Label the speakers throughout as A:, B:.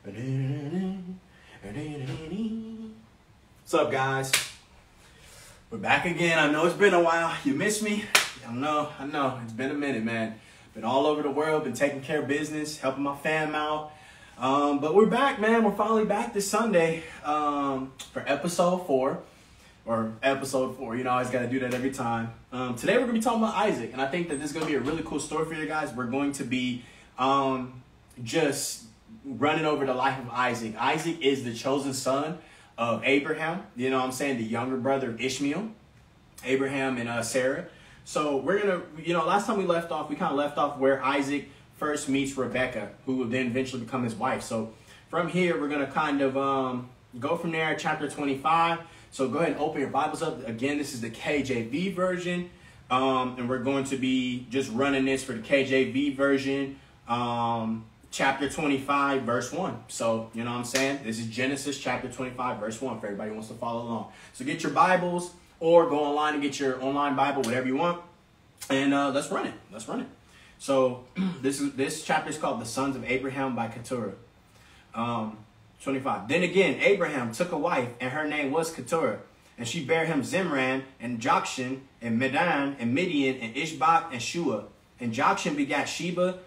A: What's up, guys? We're back again. I know it's been a while. You missed me? I know. It's been a minute, man. Been all over the world, been taking care of business, helping my fam out. But we're back, man. We're finally back this Sunday for episode 4. You know, I always got to do that every time. Today we're going to be talking about Isaac, and I think that this is going to be a really cool story for you guys. We're going to be just running over the life of Isaac. Isaac is the chosen son of Abraham, you know what I'm saying, the younger brother of Ishmael, Abraham and Sarah. So we're going to, you know, last time we left off, we kind of left off where Isaac first meets Rebecca, who will then eventually become his wife. So from here, we're going to kind of go from there, chapter 25. So go ahead and open your Bibles up. Again, this is the KJV version, and we're going to be just running this for the KJV version, chapter 25, verse 1. So, you know what I'm saying? This is Genesis chapter 25, verse 1, for everybody who wants to follow along. So get your Bibles or go online and get your online Bible, whatever you want. And let's run it. Let's run it. So this chapter is called The Sons of Abraham by Keturah. 25. Then again, Abraham took a wife, and her name was Keturah. And she bare him Zimran, and Jokshan, and Medan, and Midian, and Ishbak, and Shua. And Jokshan begat Sheba,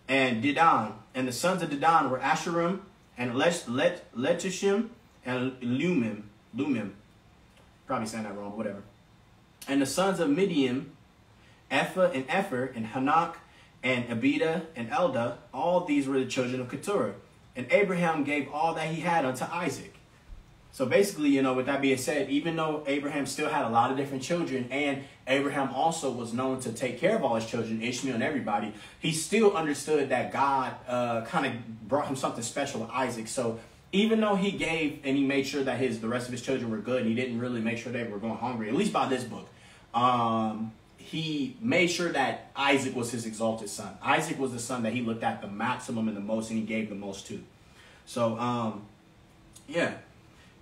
A: and Dedan. And the sons of Dedan were Asherim, and Letishim, and Lumim. Probably saying that wrong, but whatever. And the sons of Midian, Ephah, and Epher, and Hanak, and Abida, and Elda. All these were the children of Keturah. And Abraham gave all that he had unto Isaac. So basically, you know, with that being said, even though Abraham still had a lot of different children, and Abraham also was known to take care of all his children, Ishmael and everybody, he still understood that God kind of brought him something special with Isaac. So even though he gave and he made sure that the rest of his children were good, and he didn't really make sure they were going hungry, at least by this book, he made sure that Isaac was his exalted son. Isaac was the son that he looked at the maximum and the most, and he gave the most to. So, yeah.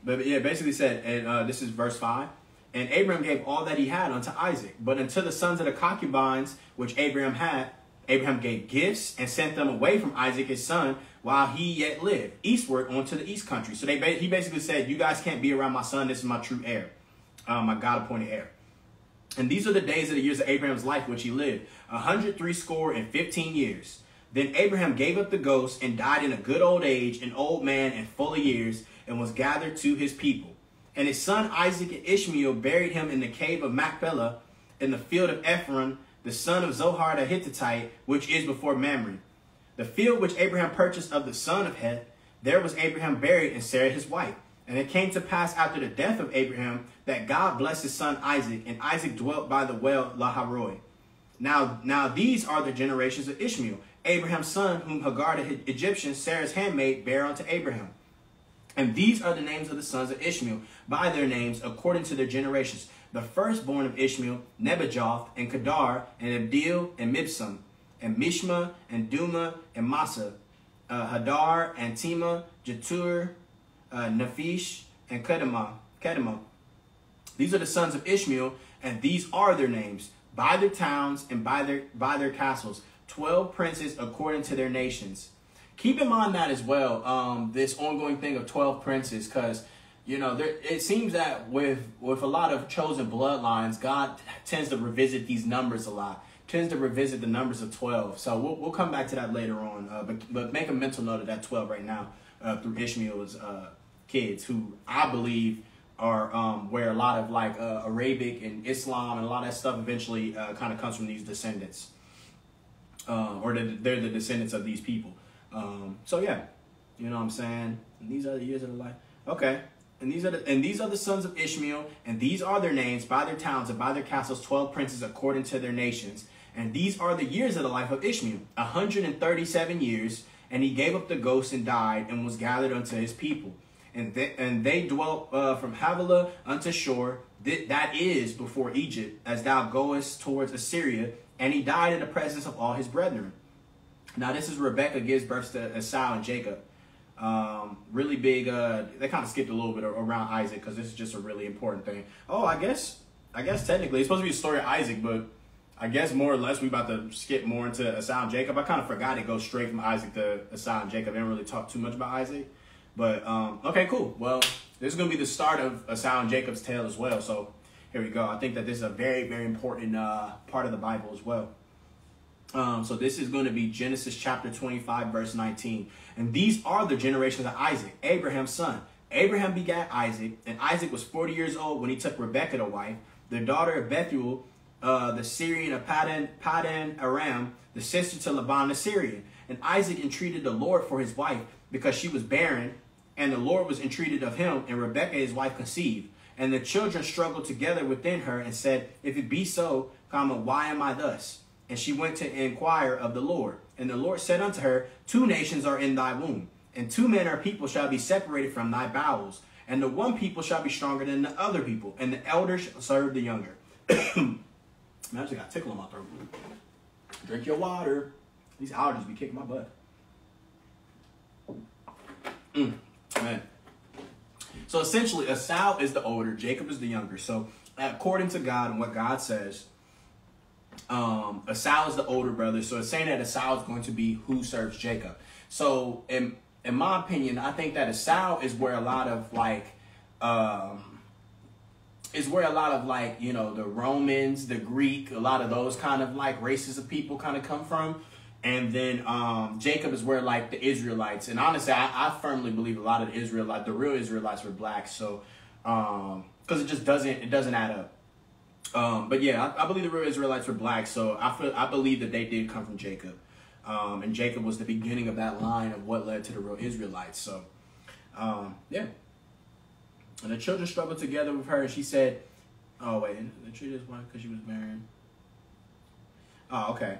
A: But yeah, basically said, and this is verse 5. And Abraham gave all that he had unto Isaac. But unto the sons of the concubines which Abraham had, Abraham gave gifts and sent them away from Isaac his son while he yet lived, eastward onto the east country. So he basically said, you guys can't be around my son. This is my true heir, my God-appointed heir. And these are the days of the years of Abraham's life which he lived, 160 years. Then Abraham gave up the ghost and died in a good old age, an old man and full of years, and was gathered to his people. And his son Isaac and Ishmael buried him in the cave of Machpelah in the field of Ephron, the son of Zohar the Hittite, which is before Mamre. The field which Abraham purchased of the son of Heth, there was Abraham buried, and Sarah his wife. And it came to pass after the death of Abraham that God blessed his son Isaac, and Isaac dwelt by the well Laharoi. Now these are the generations of Ishmael, Abraham's son, whom Hagar the Egyptian, Sarah's handmaid, bare unto Abraham. And these are the names of the sons of Ishmael, by their names, according to their generations. The firstborn of Ishmael, Nebajoth, and Kedar, and Abdil, and Mibsam, and Mishma, and Duma, and Massa, Hadar, and Tema, Jetur, Naphish, and Kedema. These are the sons of Ishmael, and these are their names, by their towns and by their castles, 12 princes according to their nations. Keep in mind that as well, this ongoing thing of 12 princes, because, you know, it seems that with a lot of chosen bloodlines, God tends to revisit these numbers a lot, tends to revisit the numbers of 12. So we'll come back to that later on, but make a mental note of that 12 right now through Ishmael's kids, who I believe are where a lot of like Arabic and Islam and a lot of that stuff eventually kind of comes from these descendants, or they're the descendants of these people. So yeah, you know what I'm saying? And these are the years of the life. Okay. And these are the sons of Ishmael, and these are their names, by their towns and by their castles, 12 princes according to their nations. And these are the years of the life of Ishmael, 137 years. And he gave up the ghost and died, and was gathered unto his people. And they dwelt from Havilah unto Shur, that is before Egypt, as thou goest towards Assyria. And he died in the presence of all his brethren. Now this is Rebecca gives birth to Esau and Jacob. Really big, they kind of skipped a little bit around Isaac, because this is just a really important thing. Oh, I guess technically it's supposed to be the story of Isaac, but I guess more or less we about to skip more into Esau and Jacob. I kind of forgot it goes straight from Isaac to Esau and Jacob. I didn't really talk too much about Isaac. But, okay, cool. Well, this is going to be the start of Esau and Jacob's tale as well. So here we go. I think that this is a very, very important part of the Bible as well. So this is going to be Genesis chapter 25, verse 19. And these are the generations of Isaac, Abraham's son. Abraham begat Isaac, and Isaac was 40 years old when he took Rebekah to wife, the daughter of Bethuel, the Syrian of Padan Aram, the sister to Laban the Syrian. And Isaac entreated the Lord for his wife, because she was barren, and the Lord was entreated of him, and Rebekah his wife conceived. And the children struggled together within her, and said, If it be so, why am I thus? And she went to inquire of the Lord. And the Lord said unto her, 2 nations are in thy womb, and 2 men or people shall be separated from thy bowels. And the one people shall be stronger than the other people, and the elder shall serve the younger. Man, I just got a tickle in my throat. Drink your water. These allergies be kicking my butt. Man. So essentially, Esau is the older, Jacob is the younger. So according to God and what God says, Esau is the older brother. So it's saying that Esau is going to be who serves Jacob. So in my opinion, I think that Esau is where a lot of you know, the Romans, the Greek, a lot of those kind of like races of people kind of come from. And then Jacob is where like the Israelites, and honestly, I firmly believe a lot of the real Israelites were black. So, because it just doesn't add up. But yeah, I believe the real Israelites were black. So I believe that they did come from Jacob. And Jacob was the beginning of that line of what led to the real Israelites. So, yeah. And the children struggled together with her, and she said, oh wait, they treated his wife because she was married. Oh, okay.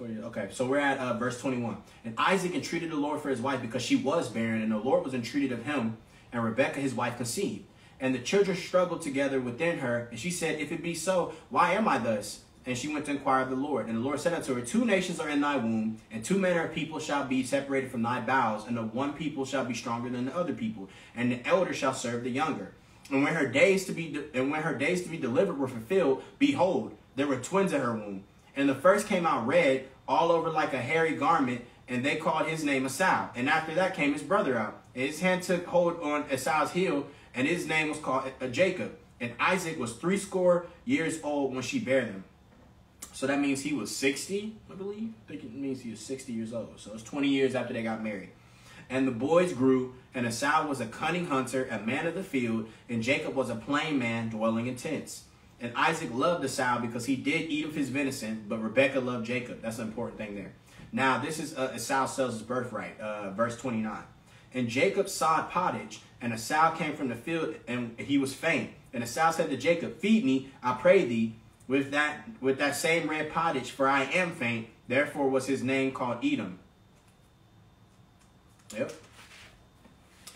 A: Okay, so we're at verse 21. And Isaac entreated the Lord for his wife because she was barren, and the Lord was entreated of him, and Rebekah his wife conceived. And the children struggled together within her, and she said, If it be so, why am I thus? And she went to inquire of the Lord. And the Lord said unto her, 2 nations are in thy womb, and 2 men or people shall be separated from thy bowels, and the one people shall be stronger than the other people, and the elder shall serve the younger. And when her days to be delivered were fulfilled, behold, there were twins in her womb. And the first came out red, all over like a hairy garment, and they called his name Esau. And after that came his brother out. And his hand took hold on Esau's heel, and his name was called Jacob. And Isaac was 80 years old when she bare them. So that means he was 60, I believe. I think it means he was 60 years old. So it's 20 years after they got married. And the boys grew, and Esau was a cunning hunter, a man of the field, and Jacob was a plain man dwelling in tents. And Isaac loved Esau because he did eat of his venison, but Rebekah loved Jacob. That's an important thing there. Now, this is Esau sells his birthright, verse 29. And Jacob sawed pottage, and Esau came from the field, and he was faint. And Esau said to Jacob, Feed me, I pray thee, with that same red pottage, for I am faint. Therefore was his name called Edom. Yep.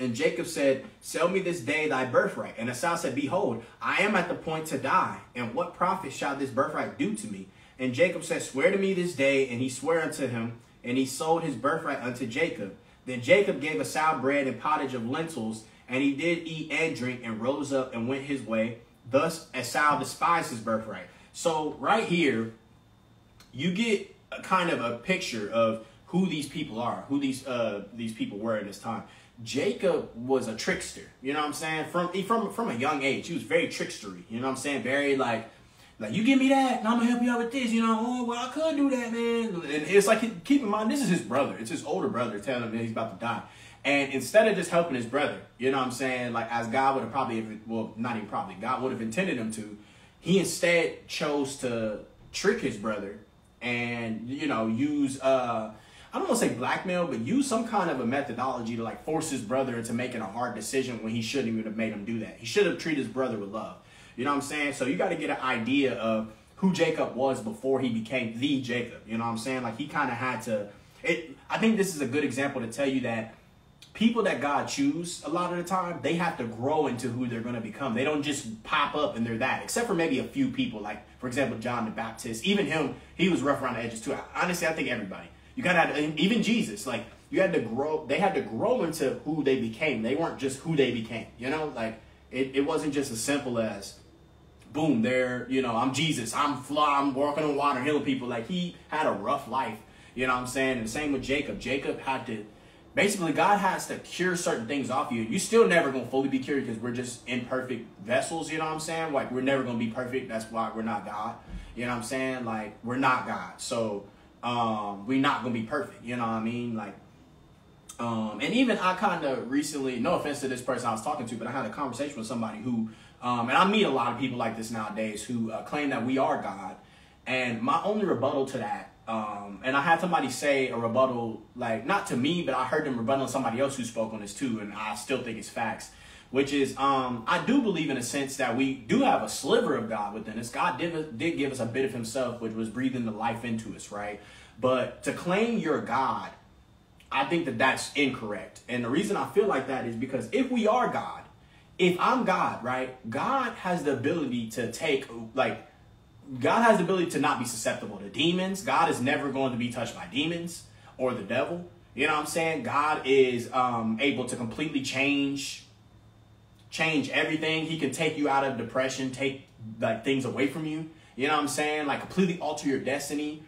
A: And Jacob said, Sell me this day thy birthright. And Esau said, Behold, I am at the point to die, and what profit shall this birthright do to me? And Jacob said, Swear to me this day. And he sware unto him, and he sold his birthright unto Jacob. Then Jacob gave Esau bread and pottage of lentils, and he did eat and drink, and rose up and went his way. Thus Esau despised his birthright. So right here, you get a kind of a picture of who these people are, who these people were in this time. Jacob was a trickster, you know what I'm saying? From a young age, he was very trickstery, you know what I'm saying? Very like you give me that, and I'm gonna help you out with this, you know? Oh, well, I could do that, man. And it's like, keep in mind, this is his brother. It's his older brother telling him that he's about to die. And instead of just helping his brother, you know what I'm saying? Like, as God would have probably, well, not even probably, God would have intended him to, he instead chose to trick his brother and, you know, use, I don't want to say blackmail, but use some kind of a methodology to like force his brother into making a hard decision when he shouldn't even have made him do that. He should have treated his brother with love. You know what I'm saying? So you got to get an idea of who Jacob was before he became the Jacob. You know what I'm saying? Like he kind of had to, I think this is a good example to tell you that people that God choose a lot of the time, they have to grow into who they're going to become. They don't just pop up and they're that, except for maybe a few people. Like, for example, John the Baptist. Even him, he was rough around the edges too. Honestly, I think everybody. You kind of had to, even Jesus, like you had to grow, they had to grow into who they became. They weren't just who they became, you know, like it wasn't just as simple as boom, there, you know, I'm Jesus, I'm walking on water, healing people. Like, he had a rough life, you know what I'm saying? And the same with Jacob. Jacob had to, basically, God has to cure certain things off you. You still never going to fully be cured because we're just imperfect vessels, you know what I'm saying? Like, we're never going to be perfect. That's why we're not God, you know what I'm saying? Like, we're not God. So, we're not going to be perfect, you know what I mean? Like, and even I kind of recently, no offense to this person I was talking to, but I had a conversation with somebody who, and I meet a lot of people like this nowadays who claim that we are God. And my only rebuttal to that, and I had somebody say a rebuttal, like, not to me, but I heard them rebuttal on somebody else who spoke on this too, and I still think it's facts, which is, I do believe in a sense that we do have a sliver of God within us. God did give us a bit of himself, which was breathing the life into us, right? But to claim you're God, I think that that's incorrect. And the reason I feel like that is because if we are God, if I'm God, right, God has the ability to God has the ability to not be susceptible to demons. God is never going to be touched by demons or the devil. You know what I'm saying? God is able to completely change everything. He can take you out of depression, take like things away from you. You know what I'm saying? Like, completely alter your destiny.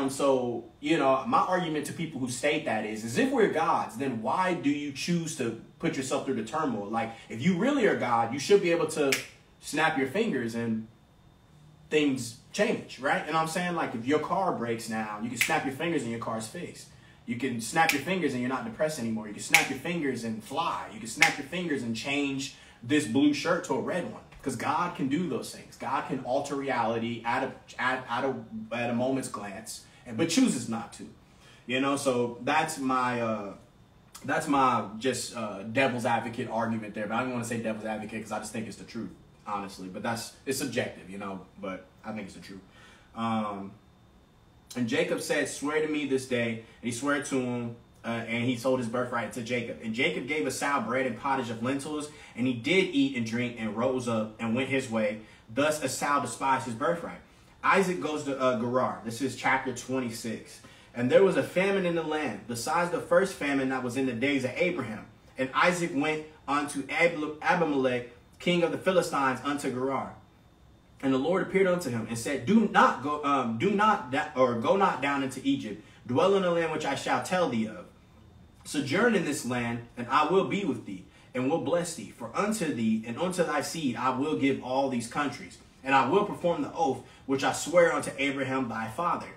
A: So, you know, my argument to people who state that is if we're gods, then why do you choose to put yourself through the turmoil? Like, if you really are God, you should be able to snap your fingers and things change, right? You know what I'm saying? Like, if your car breaks now, you can snap your fingers and your car's fixed. You can snap your fingers and you're not depressed anymore. You can snap your fingers and fly. You can snap your fingers and change this blue shirt to a red one. Because God can do those things. God can alter reality at a moment's glance, but chooses not to. You know, so that's my just devil's advocate argument there. But I don't want to say devil's advocate because I just think it's the truth, honestly. But it's subjective, you know. But I think it's the truth. And Jacob said, "Swear to me this day." And he swore to him. And he sold his birthright to Jacob. And Jacob gave Esau bread and pottage of lentils, and he did eat and drink and rose up and went his way. Thus Esau despised his birthright. Isaac goes to Gerar. This is chapter 26. And there was a famine in the land, besides the first famine that was in the days of Abraham. And Isaac went unto Abimelech, king of the Philistines, unto Gerar. And the Lord appeared unto him and said, go not down into Egypt. Dwell in the land which I shall tell thee of. Sojourn in this land, and I will be with thee, and will bless thee. For unto thee and unto thy seed I will give all these countries. And I will perform the oath which I swear unto Abraham thy father.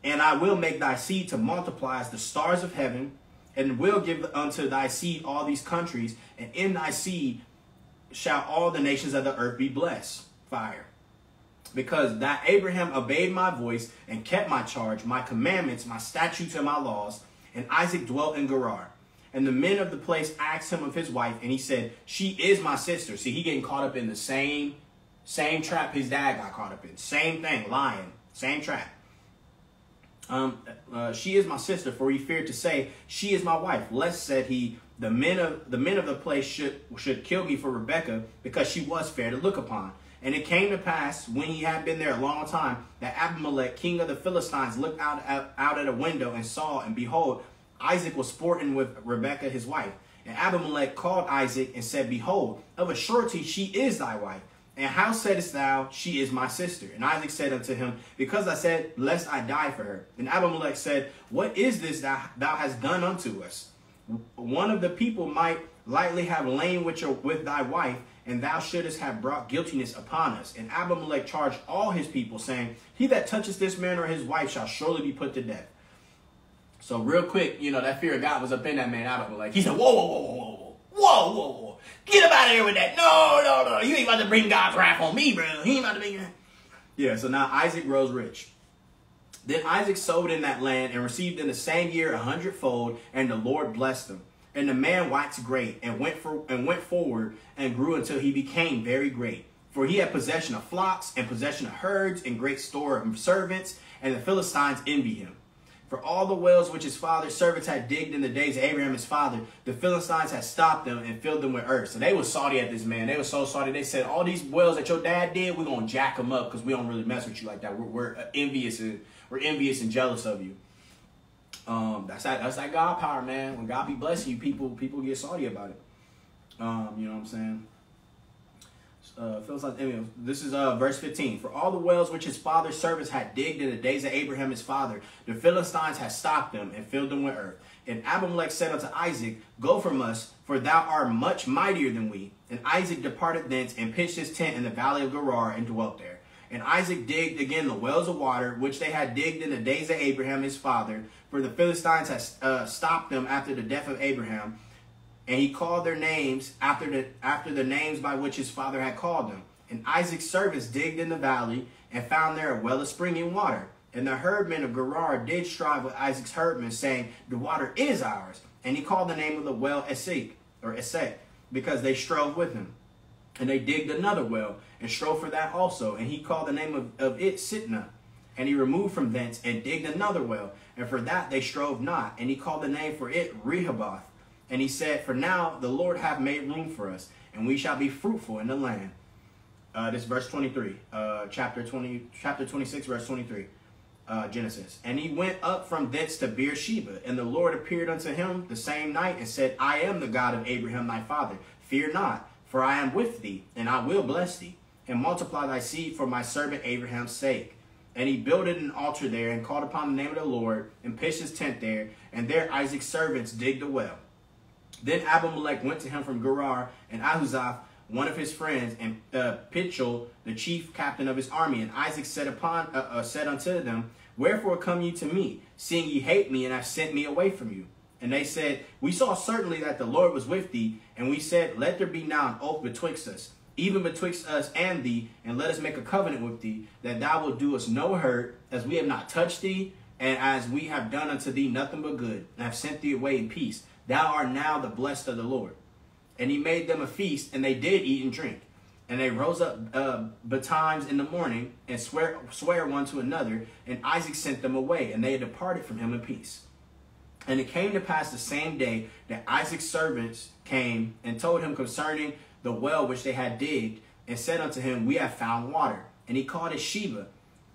A: And I will make thy seed to multiply as the stars of heaven, and will give unto thy seed all these countries, and in thy seed shall all the nations of the earth be blessed. Fire. Because that Abraham obeyed my voice and kept my charge, my commandments, my statutes, and my laws. And Isaac dwelt in Gerar. And the men of the place asked him of his wife, and he said, "She is my sister." See, he getting caught up in the same trap his dad got caught up in. Same thing, lying, same trap. She is my sister, for he feared to say, "She is my wife." Lest, said he, the men of the place should kill me for Rebekah, because she was fair to look upon. And it came to pass, when he had been there a long time, that Abimelech, king of the Philistines, looked out at a window and saw, and behold, Isaac was sporting with Rebekah his wife. And Abimelech called Isaac and said, "Behold, of a surety she is thy wife. And how saidest thou, she is my sister?" And Isaac said unto him, "Because I said, lest I die for her." And Abimelech said, "What is this thou hast done unto us? One of the people might lightly have lain with thy wife, and thou shouldest have brought guiltiness upon us." And Abimelech charged all his people, saying, "He that touches this man or his wife shall surely be put to death." So real quick, you know, that fear of God was up in that man, Abimelech. He said, whoa, whoa, whoa, whoa, whoa, whoa, whoa, whoa. Get up out of here with that. No. You ain't about to bring God's wrath on me, bro. He ain't about to bring that. Yeah, so now Isaac grows rich. Then Isaac sowed in that land and received in the same year 100-fold, and the Lord blessed him. And the man waxed great and went forward and grew until he became very great. For he had possession of flocks and possession of herds and great store of servants, and the Philistines envied him. For all the wells which his father's servants had digged in the days of Abraham his father, the Philistines had stopped them and filled them with earth. So they were salty at this man. They were so salty. They said, "All these wells that your dad did, we're going to jack them up because we don't really mess with you like that. We're envious and jealous of you." That's that God power, man. When God be blessing you, people get salty about it. You know what I'm saying? This is verse 15. For all the wells which his father's servants had digged in the days of Abraham his father, the Philistines had stopped them and filled them with earth. And Abimelech said unto Isaac, Go from us, for thou art much mightier than we. And Isaac departed thence and pitched his tent in the valley of Gerar and dwelt there. And Isaac digged again the wells of water, which they had digged in the days of Abraham his father, for the Philistines had stopped them after the death of Abraham. And he called their names after the names by which his father had called them. And Isaac's servants digged in the valley and found there a well of springing water. And the herdmen of Gerar did strive with Isaac's herdmen, saying, The water is ours. And he called the name of the well Esek, because they strove with him. And they digged another well and strove for that also. And he called the name of it Sitnah. And he removed from thence and digged another well. And for that they strove not. And he called the name for it Rehoboth. And he said, For now the Lord hath made room for us, and we shall be fruitful in the land. This is verse 23, chapter 26, verse 23, Genesis. And he went up from thence to Beersheba, and the Lord appeared unto him the same night, and said, I am the God of Abraham thy father. Fear not, for I am with thee, and I will bless thee, and multiply thy seed for my servant Abraham's sake. And he builded an altar there, and called upon the name of the Lord, and pitched his tent there, and there Isaac's servants digged a well. Then Abimelech went to him from Gerar, and Ahuzzath, one of his friends, and Pichol, the chief captain of his army. And Isaac said unto them, Wherefore come ye to me, seeing ye hate me, and have sent me away from you? And they said, We saw certainly that the Lord was with thee, and we said, Let there be now an oath betwixt us, even betwixt us and thee, and let us make a covenant with thee, that thou wilt do us no hurt, as we have not touched thee, and as we have done unto thee nothing but good, and have sent thee away in peace. Thou art now the blessed of the Lord. And he made them a feast, and they did eat and drink. And they rose up betimes in the morning, and swear one to another. And Isaac sent them away, and they departed from him in peace. And it came to pass the same day that Isaac's servants came and told him concerning the well which they had digged, and said unto him, We have found water. And he called it Sheba.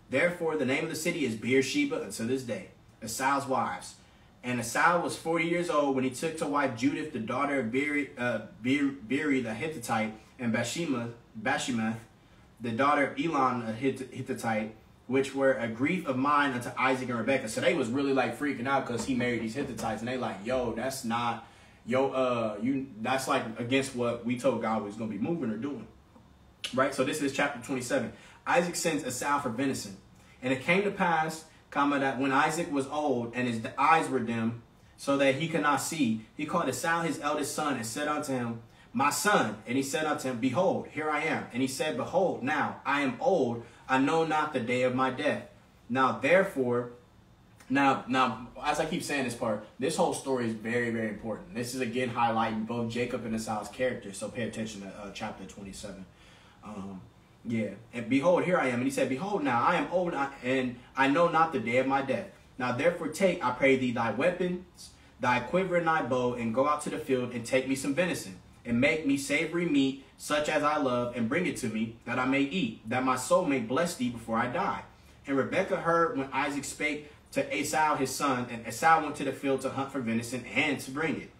A: Therefore the name of the city is Beersheba unto this day. Esau's wives. And Esau was 40 years old when he took to wife Judith, the daughter of Beeri the Hittite, and Bashemath, the daughter of Elon the Hittite, which were a grief of mine unto Isaac and Rebekah. So they was really like freaking out because he married these Hittites, and they like, yo, that's not, that's like against what we told God was going to be moving or doing. Right? So this is chapter 27. Isaac sends Esau for venison. And it came to pass, that when Isaac was old and his eyes were dim, so that he could not see, he called Esau his eldest son and said unto him, My son. And he said unto him, Behold, here I am. And he said, Behold, now I am old, I know not the day of my death. Now therefore, now as I keep saying this part, this whole story is very, very important. This is again highlighting both Jacob and Esau's characters. So pay attention to chapter 27. Yeah, and behold, here I am. And he said, Behold, now I am old, and I know not the day of my death. Now therefore take, I pray thee, thy weapons, thy quiver and thy bow, and go out to the field, and take me some venison, and make me savory meat, such as I love, and bring it to me, that I may eat, that my soul may bless thee before I die. And Rebekah heard when Isaac spake to Esau his son, and Esau went to the field to hunt for venison, and to bring it.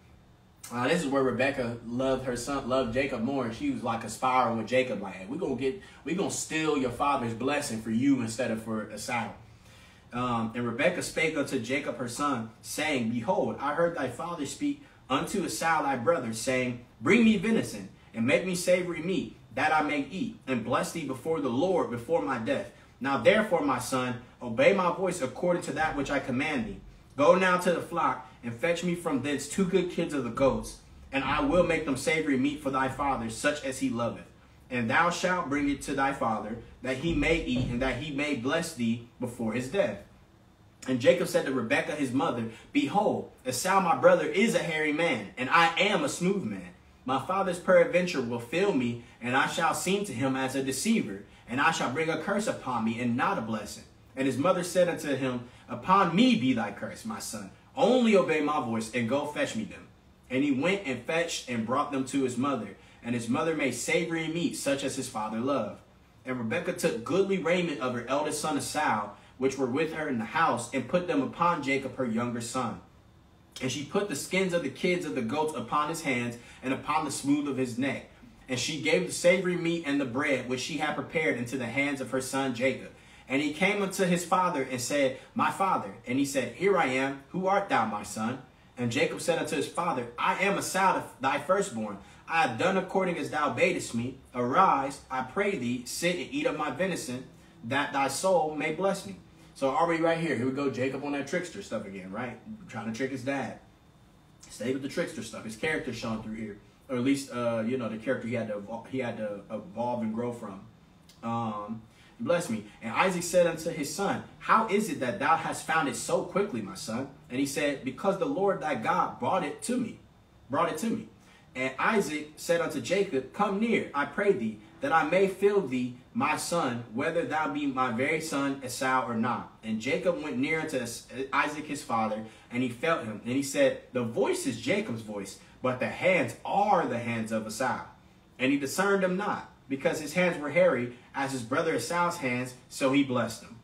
A: This is where Rebekah loved her son, loved Jacob more. She was like aspiring with Jacob, like, hey, we're gonna steal your father's blessing for you instead of for Esau. And Rebekah spake unto Jacob her son, saying, Behold, I heard thy father speak unto Esau thy brother, saying, Bring me venison, and make me savory meat, that I may eat, and bless thee before the Lord before my death. Now therefore, my son, obey my voice according to that which I command thee. Go now to the flock, and fetch me from thence 2 good kids of the goats, and I will make them savory meat for thy father, such as he loveth. And thou shalt bring it to thy father, that he may eat, and that he may bless thee before his death. And Jacob said to Rebekah his mother, Behold, Esau my brother is a hairy man, and I am a smooth man. My father's peradventure will fill me, and I shall seem to him as a deceiver, and I shall bring a curse upon me, and not a blessing. And his mother said unto him, Upon me be thy curse, my son. Only obey my voice, and go fetch me them. And he went and fetched and brought them to his mother. And his mother made savory meat, such as his father loved. And Rebekah took goodly raiment of her eldest son Esau, which were with her in the house, and put them upon Jacob her younger son. And she put the skins of the kids of the goats upon his hands, and upon the smooth of his neck. And she gave the savory meat and the bread which she had prepared into the hands of her son Jacob. And he came unto his father and said, My father. And he said, Here I am. Who art thou, my son? And Jacob said unto his father, I am Esau, thy firstborn. I have done according as thou badest me. Arise, I pray thee, sit and eat of my venison, that thy soul may bless me. So already right here we go, Jacob on that trickster stuff again, right? Trying to trick his dad. Stay with the trickster stuff. His character's shown through here. Or at least, you know, the character he had to evolve and grow from. Bless me. And Isaac said unto his son, How is it that thou hast found it so quickly, my son? And he said, Because the Lord thy God brought it to me. And Isaac said unto Jacob, Come near, I pray thee, that I may feel thee, my son, whether thou be my very son Esau or not. And Jacob went near unto Isaac his father, and he felt him. And he said, The voice is Jacob's voice, but the hands are the hands of Esau. And he discerned them not, because his hands were hairy, as his brother Esau's hands, so he blessed him.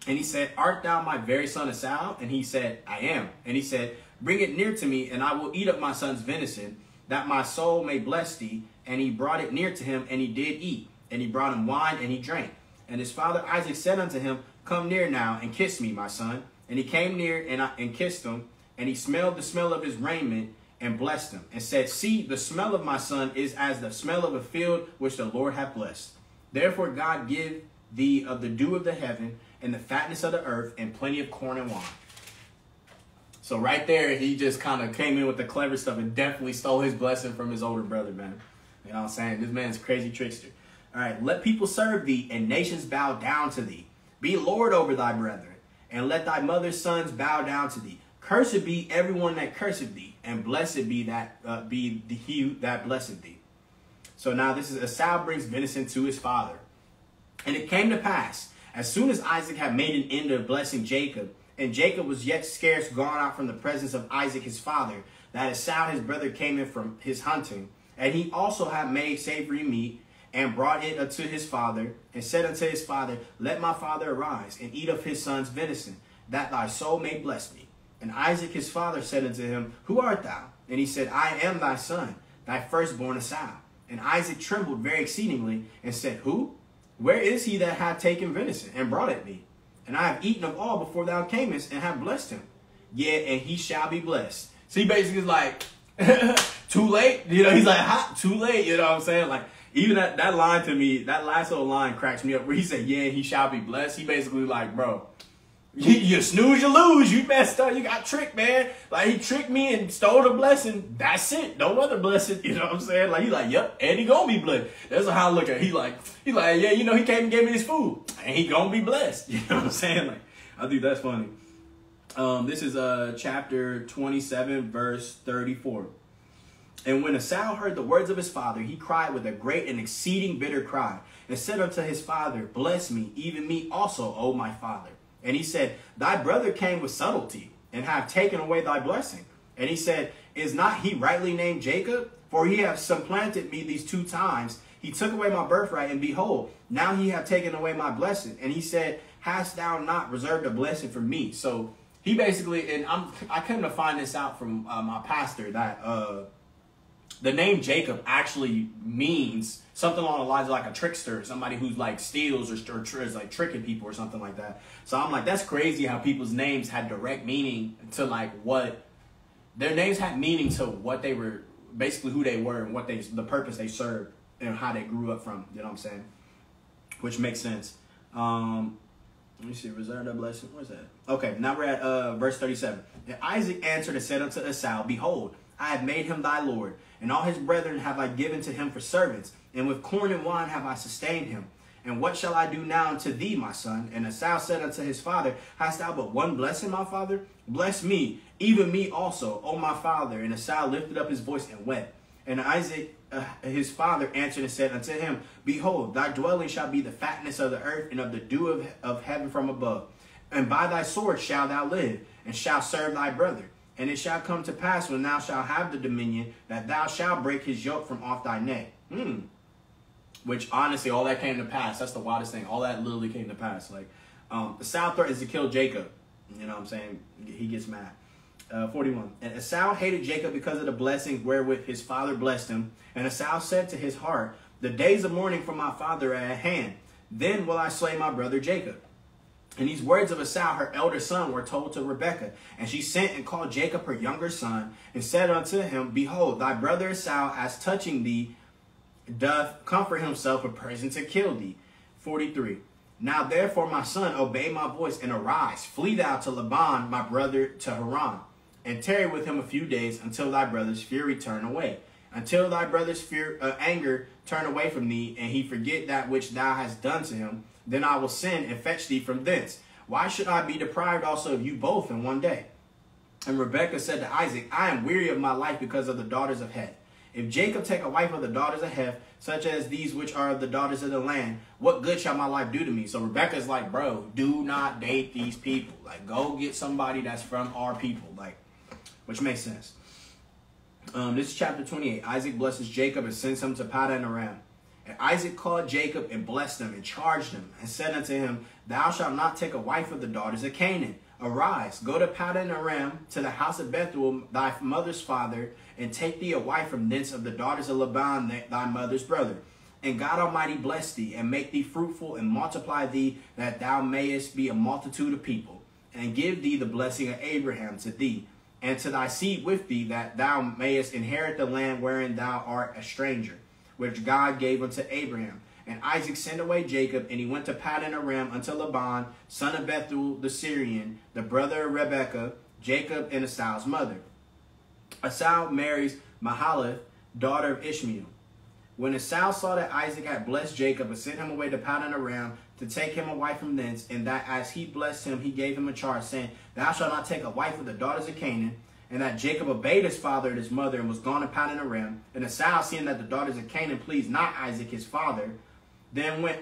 A: And he said, Art thou my very son Esau? And he said, I am. And he said, Bring it near to me, and I will eat up my son's venison, that my soul may bless thee. And he brought it near to him, and he did eat. And he brought him wine, and he drank. And his father Isaac said unto him, Come near now, and kiss me, my son. And he came near and kissed him, and he smelled the smell of his raiment, and blessed him, and said, See, the smell of my son is as the smell of a field which the Lord hath blessed. Therefore God give thee of the dew of the heaven, and the fatness of the earth, and plenty of corn and wine. So right there, he just kind of came in with the clever stuff and definitely stole his blessing from his older brother, man. You know what I'm saying? This man's crazy trickster. All right, let people serve thee, and nations bow down to thee. Be Lord over thy brethren, and let thy mother's sons bow down to thee. Cursed be everyone that curseth thee, and blessed be he that blesseth thee. So now this is Esau brings venison to his father. And it came to pass, as soon as Isaac had made an end of blessing Jacob, and Jacob was yet scarce gone out from the presence of Isaac his father, that Esau his brother came in from his hunting. And he also had made savory meat, and brought it unto his father, and said unto his father, Let my father arise, and eat of his son's venison, that thy soul may bless me. And Isaac his father said unto him, Who art thou? And he said, I am thy son, thy firstborn Esau. And Isaac trembled very exceedingly, and said, Who? Where is he that hath taken venison, and brought it me? And I have eaten of all before thou camest, and have blessed him. Yea, and he shall be blessed. So he basically is like, too late? You know, he's like, hot, too late. You know what I'm saying? Like, even that line to me, that last little line cracks me up, where he said, yeah, he shall be blessed. He basically like, bro, you snooze, you lose. You messed up. You got tricked, man. Like, he tricked me and stole the blessing. That's it. No other blessing. You know what I'm saying? Like, he's like, yep, and he gonna be blessed. That's how I look at it. He's like, yeah, you know, he came and gave me this food, and he gonna be blessed. You know what I'm saying? Like, I think that's funny. This is chapter 27, verse 34. And when Esau heard the words of his father, he cried with a great and exceeding bitter cry, and said unto his father, Bless me, even me also, O my father. And he said, Thy brother came with subtlety, and have taken away thy blessing. And he said, Is not he rightly named Jacob? For he hath supplanted me these 2 times. He took away my birthright, and behold, now he hath taken away my blessing. And he said, Hast thou not reserved a blessing for me? So he basically, and I came to find this out from my pastor, that the name Jacob actually means something along the lines of like a trickster, somebody who's like steals or is like tricking people or something like that. So I'm like, that's crazy how people's names had direct meaning to like what their names had meaning to what they were, basically who they were and what the purpose they served and how they grew up from. You know what I'm saying? Which makes sense. Let me see, reserve that blessing. Where's that? Okay, now we're at verse 37. And Isaac answered and said unto Esau, Behold, I have made him thy lord, and all his brethren have I given to him for servants, and with corn and wine have I sustained him. And what shall I do now unto thee, my son? And Esau said unto his father, Hast thou but one blessing, my father? Bless me, even me also, O my father. And Esau lifted up his voice and wept. And Isaac, his father, answered and said unto him, Behold, thy dwelling shall be the fatness of the earth, and of the dew of heaven from above. And by thy sword shalt thou live, and shalt serve thy brother. And it shall come to pass, when thou shalt have the dominion, that thou shalt break his yoke from off thy neck. Which, honestly, all that came to pass. That's the wildest thing. All that literally came to pass. Like, Esau threatens to kill Jacob. You know what I'm saying? He gets mad. 41. And Esau hated Jacob because of the blessings wherewith his father blessed him. And Esau said to his heart, the days of mourning for my father are at hand. Then will I slay my brother Jacob. And these words of Esau, her elder son, were told to Rebekah. And she sent and called Jacob her younger son, and said unto him, behold, thy brother Esau, as touching thee, doth comfort himself with present to kill thee. 43. Now therefore, my son, obey my voice, and arise, flee thou to Laban, my brother, to Haran, and tarry with him a few days, until thy brother's fury turn away. Until thy brother's anger turn away from thee, and he forget that which thou hast done to him, then I will send and fetch thee from thence. Why should I be deprived also of you both in one day? And Rebekah said to Isaac, I am weary of my life because of the daughters of Heth. If Jacob take a wife of the daughters of Heth, such as these which are the daughters of the land, what good shall my life do to me? So Rebekah's like, bro, do not date these people. Like, go get somebody that's from our people. Like, which makes sense. This is chapter 28. Isaac blesses Jacob and sends him to Paddan Aram. And Isaac called Jacob and blessed him and charged him and said unto him, thou shalt not take a wife of the daughters of Canaan. Arise, go to Paddan Aram, to the house of Bethuel, thy mother's father, and take thee a wife from thence of the daughters of Laban, thy mother's brother. And God Almighty bless thee, and make thee fruitful, and multiply thee, that thou mayest be a multitude of people, and give thee the blessing of Abraham to thee, and to thy seed with thee, that thou mayest inherit the land wherein thou art a stranger, which God gave unto Abraham. And Isaac sent away Jacob, and he went to Paddan Aram unto Laban, son of Bethuel the Syrian, the brother of Rebekah, Jacob and Esau's mother. Esau marries Mahalath, daughter of Ishmael. When Esau saw that Isaac had blessed Jacob and sent him away to Paddan Aram to take him a wife from thence, and that as he blessed him, he gave him a charge, saying, thou shalt not take a wife of the daughters of Canaan, and that Jacob obeyed his father and his mother, and was gone to Paddan Aram. And Esau, seeing that the daughters of Canaan pleased not Isaac his father, then went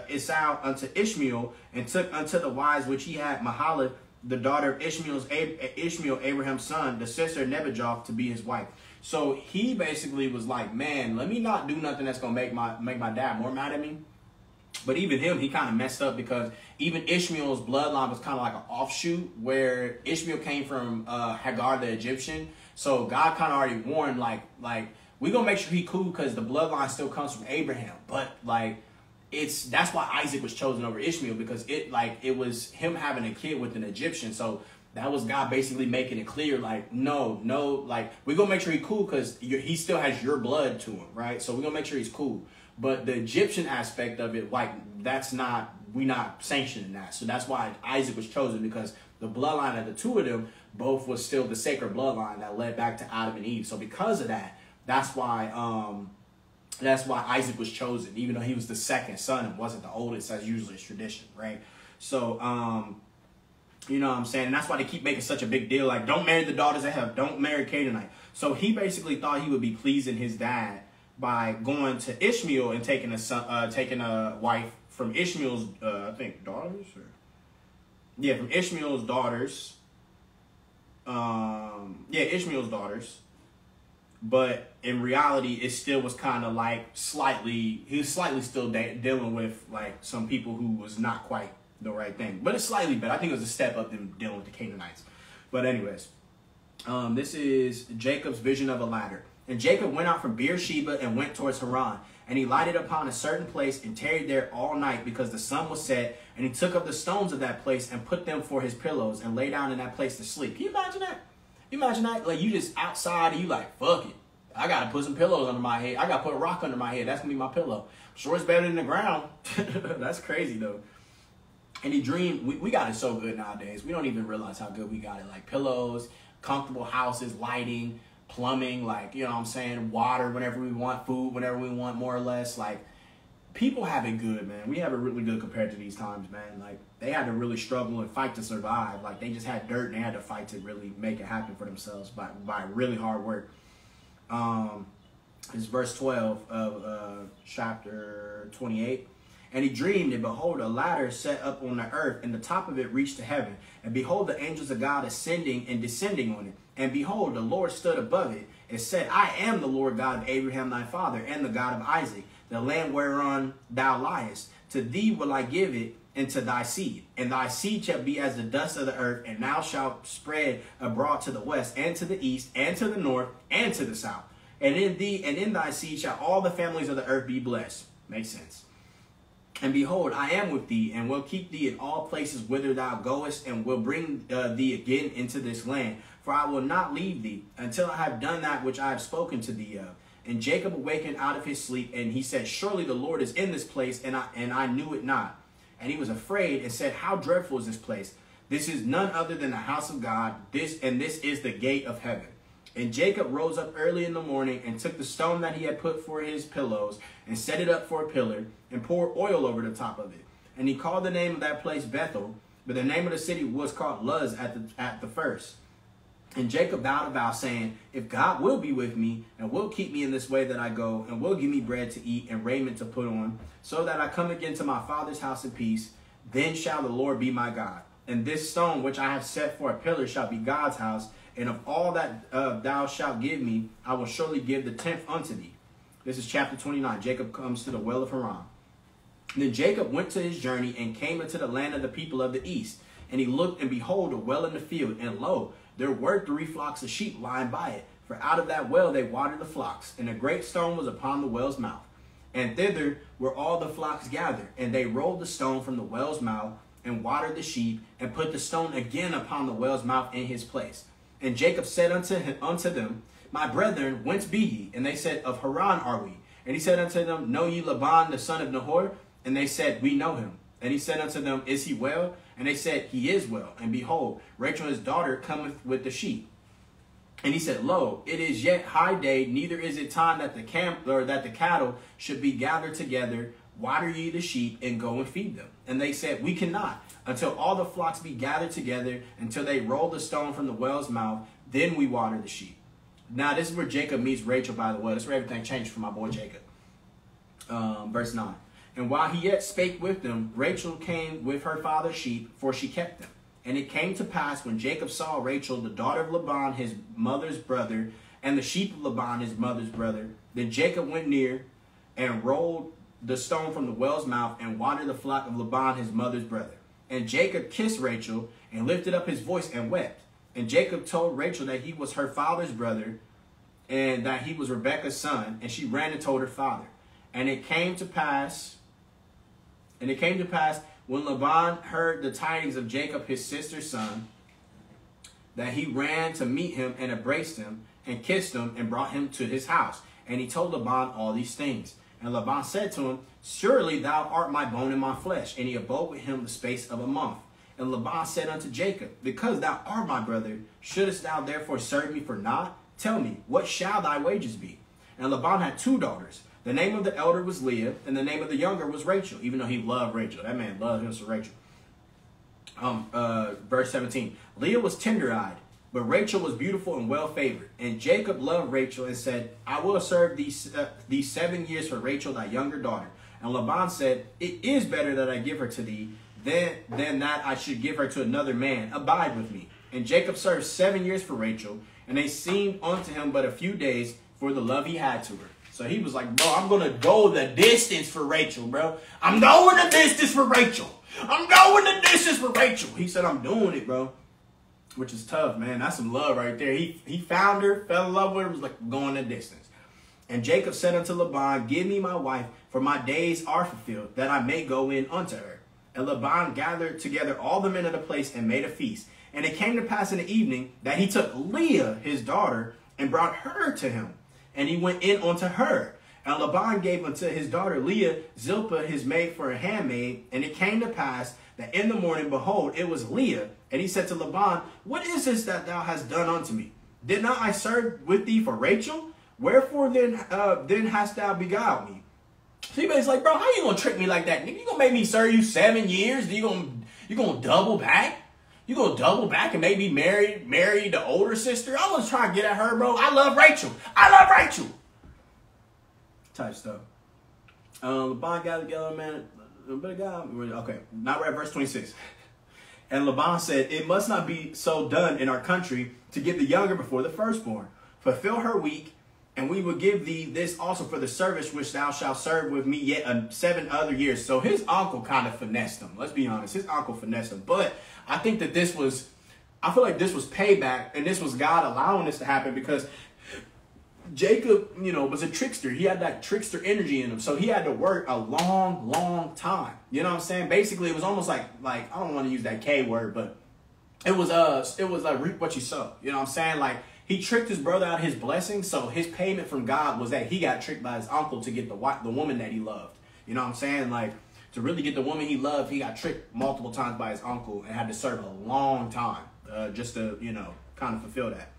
A: Esau unto Ishmael, and took unto the wives which he had Mahalath, the daughter of Ishmael, Abraham's son, the sister of Nebajoth, to be his wife. So he basically was like, man, let me not do nothing that's going to make my dad more mad at me. But even him, he kind of messed up, because even Ishmael's bloodline was kind of like an offshoot, where Ishmael came from Hagar the Egyptian. So God kind of already warned, like we're going to make sure he cool, because the bloodline still comes from Abraham. But like, that's why Isaac was chosen over Ishmael, because it was him having a kid with an Egyptian. So that was God basically making it clear, like, no, like, we're going to make sure he's cool, because he still has your blood to him, right? So we're going to make sure he's cool. But the Egyptian aspect of it, like, we're not sanctioning that. So that's why Isaac was chosen, because the bloodline of the two of them both was still the sacred bloodline that led back to Adam and Eve. So because of that, that's why Isaac was chosen, even though he was the second son and wasn't the oldest, as usually is tradition, right? So, you know what I'm saying? And that's why they keep making such a big deal, like, don't marry the daughters of Heth, don't marry Canaanite. So he basically thought he would be pleasing his dad by going to Ishmael and taking a wife from Ishmael's, I think, daughters? From Ishmael's daughters. Ishmael's daughters. But in reality, it still was kind of like he was slightly still dealing with like some people who was not quite the right thing. But it's slightly better. I think it was a step up than dealing with the Canaanites. But anyways, this is Jacob's vision of a ladder. And Jacob went out from Beersheba and went towards Haran. And he lighted upon a certain place and tarried there all night, because the sun was set. And he took up the stones of that place and put them for his pillows, and lay down in that place to sleep. Can you imagine that? You imagine that? Like, you just outside and you like, fuck it. I got to put some pillows under my head. I got to put a rock under my head. That's going to be my pillow. I'm sure it's better than the ground. That's crazy, though. And he dreamed. We got it so good nowadays. We don't even realize how good we got it. Like pillows, comfortable houses, lighting, plumbing, like, you know what I'm saying? Water whenever we want, food whenever we want, more or less. Like, people have it good, man. We have it really good compared to these times, man. Like, they had to really struggle and fight to survive. Like, they just had dirt and they had to fight to really make it happen for themselves by really hard work. It's verse 12 of chapter 28. And he dreamed, and behold, a ladder set up on the earth, and the top of it reached to heaven. And behold, the angels of God ascending and descending on it. And behold, the Lord stood above it, and said, I am the Lord God of Abraham thy father, and the God of Isaac, the land whereon thou liest. To thee will I give it, into thy seed, and thy seed shall be as the dust of the earth, and thou shalt spread abroad to the west, and to the east, and to the north, and to the south. And in thee and in thy seed shall all the families of the earth be blessed. Makes sense. And behold, I am with thee, and will keep thee in all places whither thou goest, and will bring thee again into this land. For I will not leave thee until I have done that which I have spoken to thee of. And Jacob awakened out of his sleep, and he said, surely the Lord is in this place, and I knew it not. And he was afraid and said, how dreadful is this place? This is none other than the house of God, this is the gate of heaven. And Jacob rose up early in the morning and took the stone that he had put for his pillows and set it up for a pillar and poured oil over the top of it. And he called the name of that place Bethel, but the name of the city was called Luz at the first. And Jacob vowed a vow, saying, if God will be with me and will keep me in this way that I go, and will give me bread to eat and raiment to put on, so that I come again to my father's house in peace, then shall the Lord be my God. And this stone which I have set for a pillar shall be God's house, and of all that thou shalt give me, I will surely give the 10th unto thee. This is chapter 29. Jacob comes to the well of Haran. Then Jacob went to his journey and came into the land of the people of the east. And he looked, and behold, a well in the field, and lo, there were 3 flocks of sheep lying by it. For out of that well they watered the flocks, and a great stone was upon the well's mouth. And thither were all the flocks gathered, and they rolled the stone from the well's mouth, and watered the sheep, and put the stone again upon the well's mouth in his place. And Jacob said unto them, my brethren, whence be ye? And they said, of Haran are we. And he said unto them, know ye Laban the son of Nahor? And they said, we know him. And he said unto them, is he well? And they said, he is well. And behold, Rachel his daughter cometh with the sheep. And he said, lo, it is yet high day, neither is it time that the cattle should be gathered together. Water ye the sheep, and go and feed them. And they said, we cannot, until all the flocks be gathered together, until they roll the stone from the well's mouth, then we water the sheep. Now this is where Jacob meets Rachel by the well. This is where everything changed for my boy Jacob. Verse 9. And while he yet spake with them, Rachel came with her father's sheep, for she kept them. And it came to pass, when Jacob saw Rachel, the daughter of Laban, his mother's brother, and the sheep of Laban, his mother's brother, then Jacob went near and rolled the stone from the well's mouth and watered the flock of Laban, his mother's brother. And Jacob kissed Rachel and lifted up his voice and wept. And Jacob told Rachel that he was her father's brother and that he was Rebekah's son. And she ran and told her father. And it came to pass when Laban heard the tidings of Jacob, his sister's son, that he ran to meet him and embraced him and kissed him and brought him to his house. And he told Laban all these things. And Laban said to him, surely thou art my bone and my flesh. And he abode with him the space of a month. And Laban said unto Jacob, because thou art my brother, shouldest thou therefore serve me for naught? Tell me, what shall thy wages be? And Laban had 2 daughters. The name of the elder was Leah, and the name of the younger was Rachel, even though he loved Rachel. That man loved him for Rachel. Verse 17. Leah was tender-eyed, but Rachel was beautiful and well-favored. And Jacob loved Rachel and said, I will serve these 7 years for Rachel, thy younger daughter. And Laban said, it is better that I give her to thee than that I should give her to another man. Abide with me. And Jacob served 7 years for Rachel, and they seemed unto him but a few days for the love he had to her. So he was like, bro, I'm going to go the distance for Rachel, bro. I'm going the distance for Rachel. I'm going the distance for Rachel. He said, I'm doing it, bro. Which is tough, man. That's some love right there. He found her, fell in love with her, was like going the distance. And Jacob said unto Laban, give me my wife, for my days are fulfilled, that I may go in unto her. And Laban gathered together all the men of the place and made a feast. And it came to pass in the evening that he took Leah, his daughter, and brought her to him. And he went in unto her. And Laban gave unto his daughter Leah Zilpah his maid for a handmaid. And it came to pass that in the morning, behold, it was Leah. And he said to Laban, what is this that thou hast done unto me? Did not I serve with thee for Rachel? Wherefore then hast thou beguiled me? So he's like, bro, how you gonna trick me like that? You gonna make me serve you 7 years? You gonna double back? You gonna double back and maybe marry the older sister? I was trying to get at her, bro. I love Rachel. I love Rachel. Type stuff. Laban got together, man. Okay, now we're at verse 26. And Laban said, it must not be so done in our country to give the younger before the firstborn. Fulfill her week And we will give thee this also for the service which thou shalt serve with me yet 7 other years. So his uncle kind of finessed him. Let's be honest. His uncle finessed him. But I think that I feel like this was payback, and this was God allowing this to happen because Jacob, was a trickster. He had that trickster energy in him. So he had to work a long, long time. You know what I'm saying? Basically, it was almost like I don't want to use that K word, but it was like reap what you sow. You know what I'm saying? Like, he tricked his brother out of his blessing, so his payment from God was that he got tricked by his uncle to get the woman that he loved. You know what I'm saying? Like, to really get the woman he loved, he got tricked multiple times by his uncle and had to serve a long time just to, kind of fulfill that.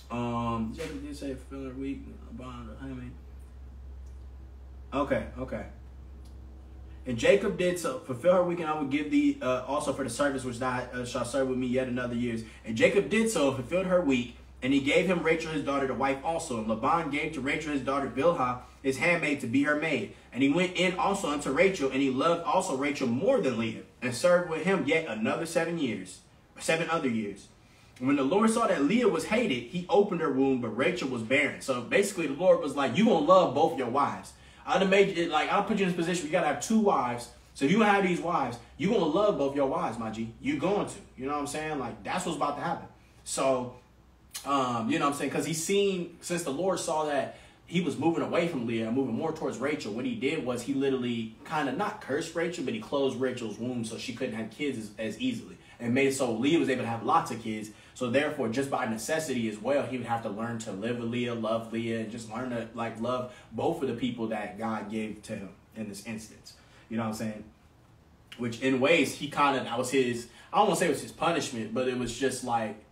A: Jacob did say fulfill her week. Okay. And Jacob did so fulfill her week, and I will give thee also for the service which thou shalt serve with me yet another years. And Jacob did so, fulfilled her week, and he gave him Rachel his daughter to wife also. And Laban gave to Rachel his daughter Bilhah his handmaid to be her maid. And he went in also unto Rachel, and he loved also Rachel more than Leah, and served with him yet another 7 other years. And when the Lord saw that Leah was hated, he opened her womb, but Rachel was barren. So basically the Lord was like, you gonna love both your wives. I'll put you in this position where you gotta have 2 wives. So if you gonna have these wives, you're gonna love both your wives, my G. You're going to. You know what I'm saying? Like, that's what's about to happen. So, you know what I'm saying? Because since the Lord saw that he was moving away from Leah and moving more towards Rachel, what he did was he literally kind of not cursed Rachel, but he closed Rachel's womb so she couldn't have kids as easily. And made it so Leah was able to have lots of kids. So therefore, just by necessity as well, he would have to learn to live with Leah, love Leah, and just learn to love both of the people that God gave to him in this instance. You know what I'm saying? Which in ways, that was his, I don't want to say it was his punishment, but it was just like,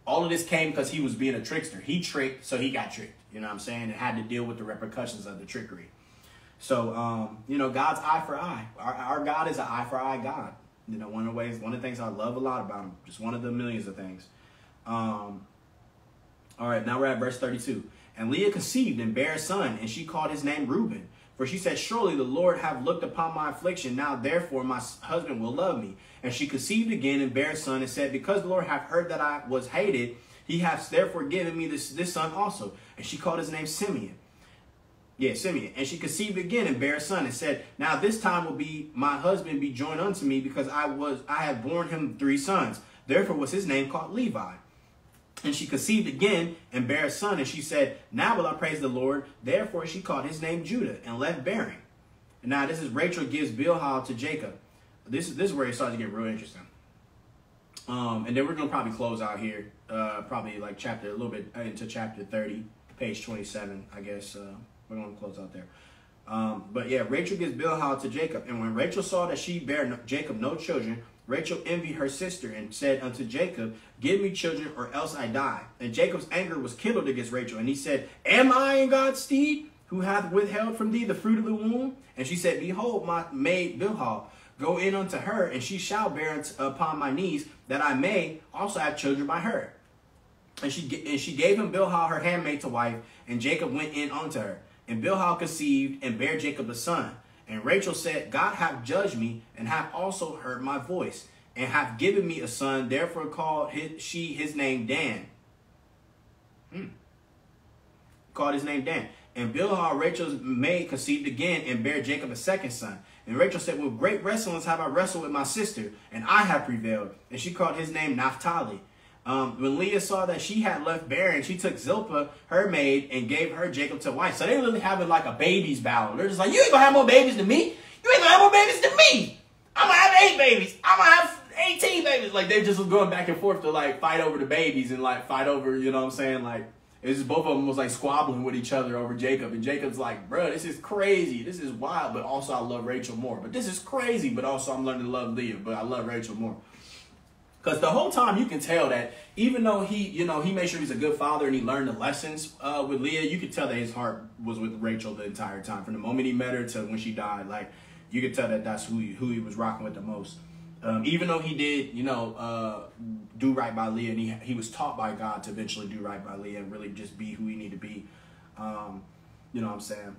A: all of this came because he was being a trickster. He tricked, so he got tricked. You know what I'm saying? And had to deal with the repercussions of the trickery. So, God's eye for eye. Our God is an eye for eye God. One of the things I love a lot about him, just one of the millions of things. All right, now we're at verse 32. And Leah conceived and bare a son, and she called his name Reuben. For she said, surely the Lord hath looked upon my affliction. Now therefore my husband will love me. And she conceived again and bare a son, and said, because the Lord hath heard that I was hated, he hath therefore given me this son also. And she called his name Simeon. Simeon. And she conceived again and bare a son, and said, now this time will be my husband be joined unto me, because I have borne him 3 sons. Therefore was his name called Levi. And she conceived again and bare a son, and she said, now will I praise the Lord. Therefore she called his name Judah, and left bearing. And now this is Rachel gives Bilhah to Jacob. This is where it starts to get real interesting. And then we're gonna probably close out here, probably like a little bit into chapter 30, page 27, I guess. We're going to close out there. But yeah, Rachel gives Bilhah to Jacob. And when Rachel saw that she bare Jacob no children, Rachel envied her sister and said unto Jacob, give me children or else I die. And Jacob's anger was kindled against Rachel. And he said, am I in God's stead, who hath withheld from thee the fruit of the womb? And she said, behold, my maid Bilhah, go in unto her, and she shall bear upon my knees, that I may also have children by her. And she gave him Bilhah her handmaid to wife, and Jacob went in unto her. And Bilhah conceived and bare Jacob a son. And Rachel said, God hath judged me, and hath also heard my voice, and hath given me a son. Therefore called she his name Dan. Called his name Dan. And Bilhah, Rachel's maid, conceived again, and bare Jacob a second son. And Rachel said, with great wrestlings have I wrestled with my sister, and I have prevailed. And she called his name Naphtali. When Leah saw that she had left barren, she took Zilpah, her maid, and gave her Jacob to wife. So they really having like a babies battle. They're just like, you ain't gonna have more babies than me. You ain't gonna have more babies than me. I'm gonna have 8 babies. I'm gonna have 18 babies. Like, they just was going back and forth to like fight over the babies and like fight over, you know what I'm saying? Like, it's just both of them was like squabbling with each other over Jacob. And Jacob's like, bro, this is crazy. This is wild. But also I love Rachel more. But this is crazy. But also I'm learning to love Leah. But I love Rachel more. Because the whole time you can tell that even though he made sure he's a good father and he learned the lessons with Leah, you could tell that his heart was with Rachel the entire time. From the moment he met her to when she died, like, you could tell that that's who he was rocking with the most. Even though he did, do right by Leah, and he was taught by God to eventually do right by Leah and really just be who he needed to be. You know what I'm saying?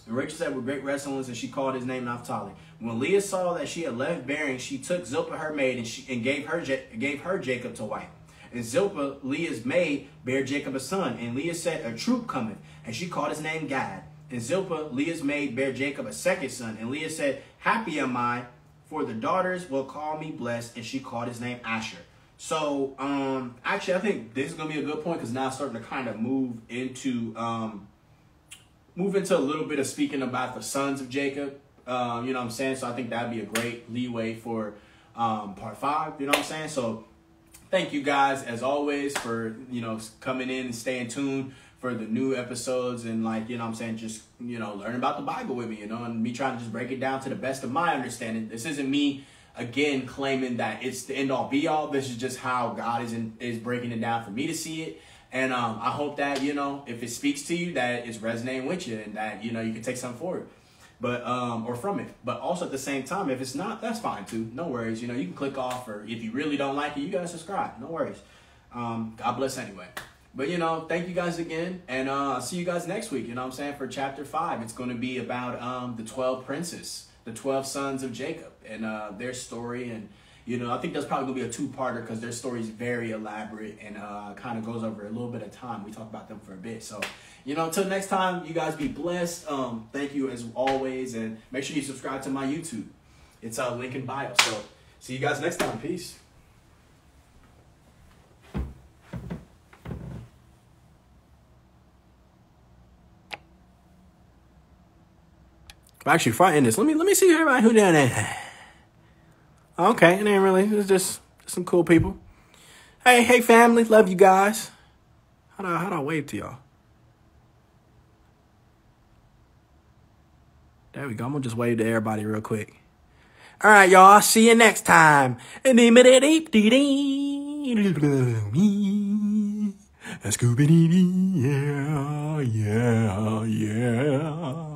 A: And Rachel said, with great wrestlings, and she called his name Naphtali. When Leah saw that she had left bearing, she took Zilpah her maid, and gave her Jacob to wife. And Zilpah, Leah's maid, bare Jacob a son. And Leah said, a troop cometh. And she called his name Gad. And Zilpah, Leah's maid, bare Jacob a second son. And Leah said, happy am I, for the daughters will call me blessed. And she called his name Asher. So, actually, I think this is going to be a good point, because now it's starting to kind of move into a little bit of speaking about the sons of Jacob. You know what I'm saying? So I think that'd be a great leeway for part 5. You know what I'm saying? So thank you guys, as always, for, coming in and staying tuned for the new episodes, and you know what I'm saying, just, learn about the Bible with me, and me trying to just break it down to the best of my understanding. This isn't me, again, claiming that it's the end all be all. This is just how God is breaking it down for me to see it. And I hope that, if it speaks to you, that it's resonating with you, and that, you can take something forward. But, or from it. But also at the same time, if it's not, that's fine too. No worries. You can click off, or if you really don't like it, you gotta subscribe. No worries. God bless anyway. But, thank you guys again. And I'll see you guys next week, for chapter 5. It's going to be about the 12 princes, the 12 sons of Jacob, and their story. And, I think that's probably going to be a 2-parter, because their story is very elaborate and kind of goes over a little bit of time. We talk about them for a bit. So, until next time, you guys be blessed. Thank you as always. And make sure you subscribe to my YouTube. It's a link in bio. So, see you guys next time. Peace. Actually, before I end this, let me see everybody who done that. Okay, it ain't really. It's just some cool people. Hey, family, love you guys. How do I wave to y'all? There we go. I'm gonna just wave to everybody real quick. All right, y'all. See you next time. Scooby-Doo, yeah.